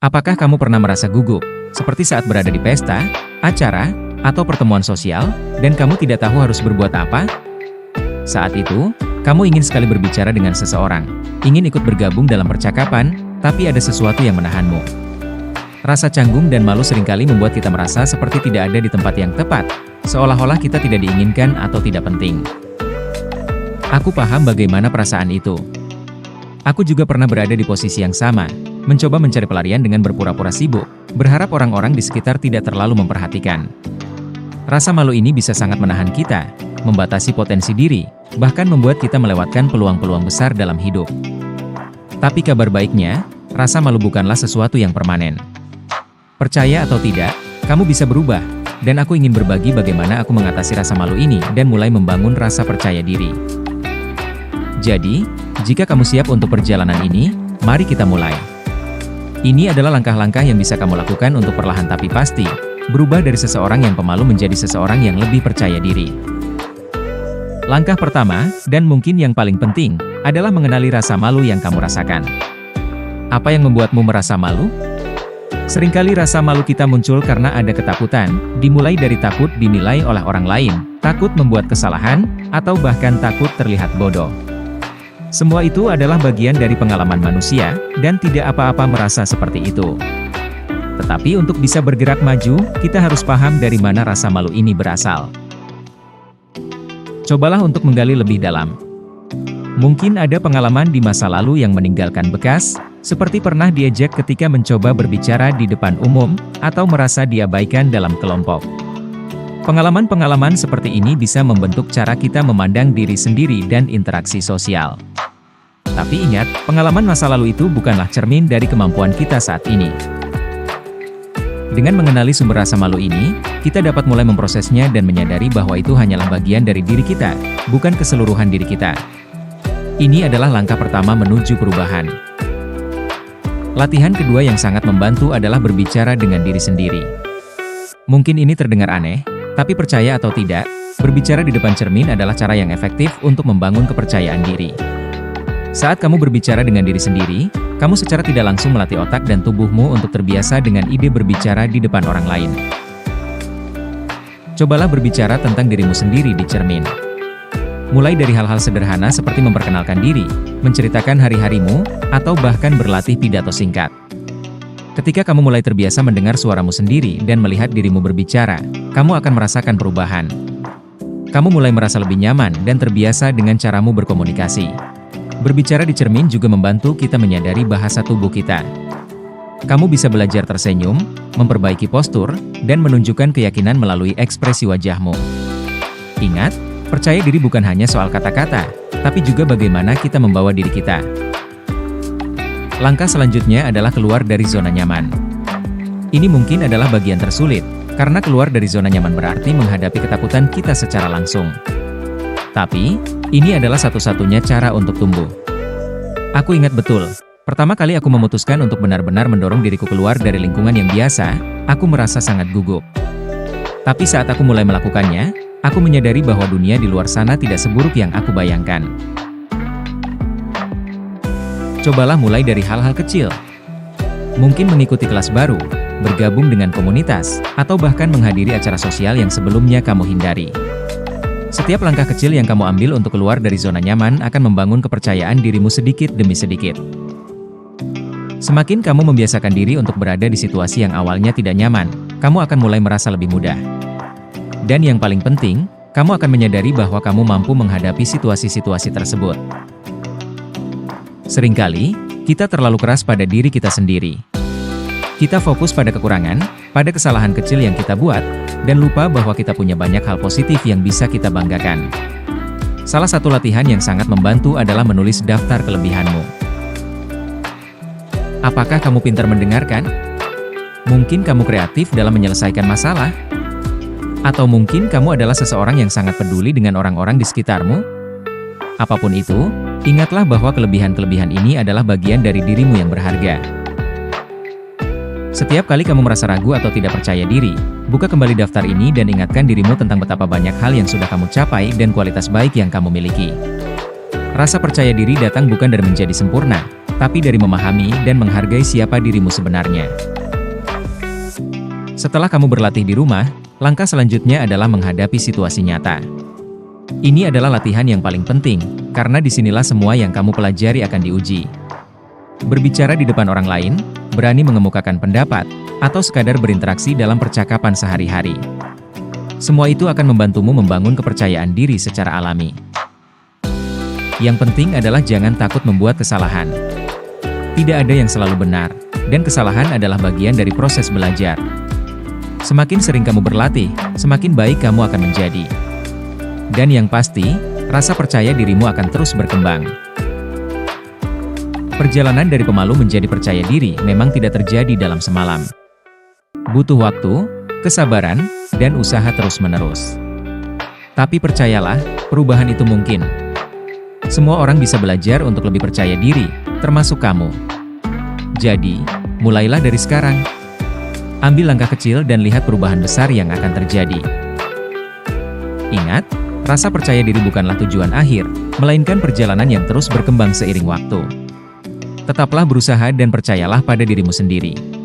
Apakah kamu pernah merasa gugup, seperti saat berada di pesta, acara, atau pertemuan sosial, dan kamu tidak tahu harus berbuat apa? Saat itu, kamu ingin sekali berbicara dengan seseorang, ingin ikut bergabung dalam percakapan, tapi ada sesuatu yang menahanmu. Rasa canggung dan malu seringkali membuat kita merasa seperti tidak ada di tempat yang tepat, seolah-olah kita tidak diinginkan atau tidak penting. Aku paham bagaimana perasaan itu. Aku juga pernah berada di posisi yang sama, mencoba mencari pelarian dengan berpura-pura sibuk, berharap orang-orang di sekitar tidak terlalu memperhatikan. Rasa malu ini bisa sangat menahan kita, membatasi potensi diri, bahkan membuat kita melewatkan peluang-peluang besar dalam hidup. Tapi kabar baiknya, rasa malu bukanlah sesuatu yang permanen. Percaya atau tidak, kamu bisa berubah, dan aku ingin berbagi bagaimana aku mengatasi rasa malu ini dan mulai membangun rasa percaya diri. Jadi, jika kamu siap untuk perjalanan ini, mari kita mulai. Ini adalah langkah-langkah yang bisa kamu lakukan untuk perlahan tapi pasti, berubah dari seseorang yang pemalu menjadi seseorang yang lebih percaya diri. Langkah pertama, dan mungkin yang paling penting, adalah mengenali rasa malu yang kamu rasakan. Apa yang membuatmu merasa malu? Seringkali rasa malu kita muncul karena ada ketakutan, dimulai dari takut dinilai oleh orang lain, takut membuat kesalahan, atau bahkan takut terlihat bodoh. Semua itu adalah bagian dari pengalaman manusia, dan tidak apa-apa merasa seperti itu. Tetapi untuk bisa bergerak maju, kita harus paham dari mana rasa malu ini berasal. Cobalah untuk menggali lebih dalam. Mungkin ada pengalaman di masa lalu yang meninggalkan bekas, seperti pernah diejek ketika mencoba berbicara di depan umum, atau merasa diabaikan dalam kelompok. Pengalaman-pengalaman seperti ini bisa membentuk cara kita memandang diri sendiri dan interaksi sosial. Tapi ingat, pengalaman masa lalu itu bukanlah cermin dari kemampuan kita saat ini. Dengan mengenali sumber rasa malu ini, kita dapat mulai memprosesnya dan menyadari bahwa itu hanyalah bagian dari diri kita, bukan keseluruhan diri kita. Ini adalah langkah pertama menuju perubahan. Latihan kedua yang sangat membantu adalah berbicara dengan diri sendiri. Mungkin ini terdengar aneh, tapi percaya atau tidak, berbicara di depan cermin adalah cara yang efektif untuk membangun kepercayaan diri. Saat kamu berbicara dengan diri sendiri, kamu secara tidak langsung melatih otak dan tubuhmu untuk terbiasa dengan ide berbicara di depan orang lain. Cobalah berbicara tentang dirimu sendiri di cermin. Mulai dari hal-hal sederhana seperti memperkenalkan diri, menceritakan hari-harimu, atau bahkan berlatih pidato singkat. Ketika kamu mulai terbiasa mendengar suaramu sendiri dan melihat dirimu berbicara, kamu akan merasakan perubahan. Kamu mulai merasa lebih nyaman dan terbiasa dengan caramu berkomunikasi. Berbicara di cermin juga membantu kita menyadari bahasa tubuh kita. Kamu bisa belajar tersenyum, memperbaiki postur, dan menunjukkan keyakinan melalui ekspresi wajahmu. Ingat, percaya diri bukan hanya soal kata-kata, tapi juga bagaimana kita membawa diri kita. Langkah selanjutnya adalah keluar dari zona nyaman. Ini mungkin adalah bagian tersulit, karena keluar dari zona nyaman berarti menghadapi ketakutan kita secara langsung. Tapi, ini adalah satu-satunya cara untuk tumbuh. Aku ingat betul, pertama kali aku memutuskan untuk benar-benar mendorong diriku keluar dari lingkungan yang biasa, aku merasa sangat gugup. Tapi saat aku mulai melakukannya, aku menyadari bahwa dunia di luar sana tidak seburuk yang aku bayangkan. Cobalah mulai dari hal-hal kecil. Mungkin mengikuti kelas baru, bergabung dengan komunitas, atau bahkan menghadiri acara sosial yang sebelumnya kamu hindari. Setiap langkah kecil yang kamu ambil untuk keluar dari zona nyaman akan membangun kepercayaan dirimu sedikit demi sedikit. Semakin kamu membiasakan diri untuk berada di situasi yang awalnya tidak nyaman, kamu akan mulai merasa lebih mudah. Dan yang paling penting, kamu akan menyadari bahwa kamu mampu menghadapi situasi-situasi tersebut. Seringkali, kita terlalu keras pada diri kita sendiri. Kita fokus pada kekurangan, pada kesalahan kecil yang kita buat, dan lupa bahwa kita punya banyak hal positif yang bisa kita banggakan. Salah satu latihan yang sangat membantu adalah menulis daftar kelebihanmu. Apakah kamu pintar mendengarkan? Mungkin kamu kreatif dalam menyelesaikan masalah? Atau mungkin kamu adalah seseorang yang sangat peduli dengan orang-orang di sekitarmu? Apapun itu, ingatlah bahwa kelebihan-kelebihan ini adalah bagian dari dirimu yang berharga. Setiap kali kamu merasa ragu atau tidak percaya diri, buka kembali daftar ini dan ingatkan dirimu tentang betapa banyak hal yang sudah kamu capai dan kualitas baik yang kamu miliki. Rasa percaya diri datang bukan dari menjadi sempurna, tapi dari memahami dan menghargai siapa dirimu sebenarnya. Setelah kamu berlatih di rumah, langkah selanjutnya adalah menghadapi situasi nyata. Ini adalah latihan yang paling penting, karena disinilah semua yang kamu pelajari akan diuji. Berbicara di depan orang lain, berani mengemukakan pendapat, atau sekadar berinteraksi dalam percakapan sehari-hari. Semua itu akan membantumu membangun kepercayaan diri secara alami. Yang penting adalah jangan takut membuat kesalahan. Tidak ada yang selalu benar, dan kesalahan adalah bagian dari proses belajar. Semakin sering kamu berlatih, semakin baik kamu akan menjadi. Dan yang pasti, rasa percaya dirimu akan terus berkembang. Perjalanan dari pemalu menjadi percaya diri memang tidak terjadi dalam semalam. Butuh waktu, kesabaran, dan usaha terus-menerus. Tapi percayalah, perubahan itu mungkin. Semua orang bisa belajar untuk lebih percaya diri, termasuk kamu. Jadi, mulailah dari sekarang. Ambil langkah kecil dan lihat perubahan besar yang akan terjadi. Ingat, rasa percaya diri bukanlah tujuan akhir, melainkan perjalanan yang terus berkembang seiring waktu. Tetaplah berusaha dan percayalah pada dirimu sendiri.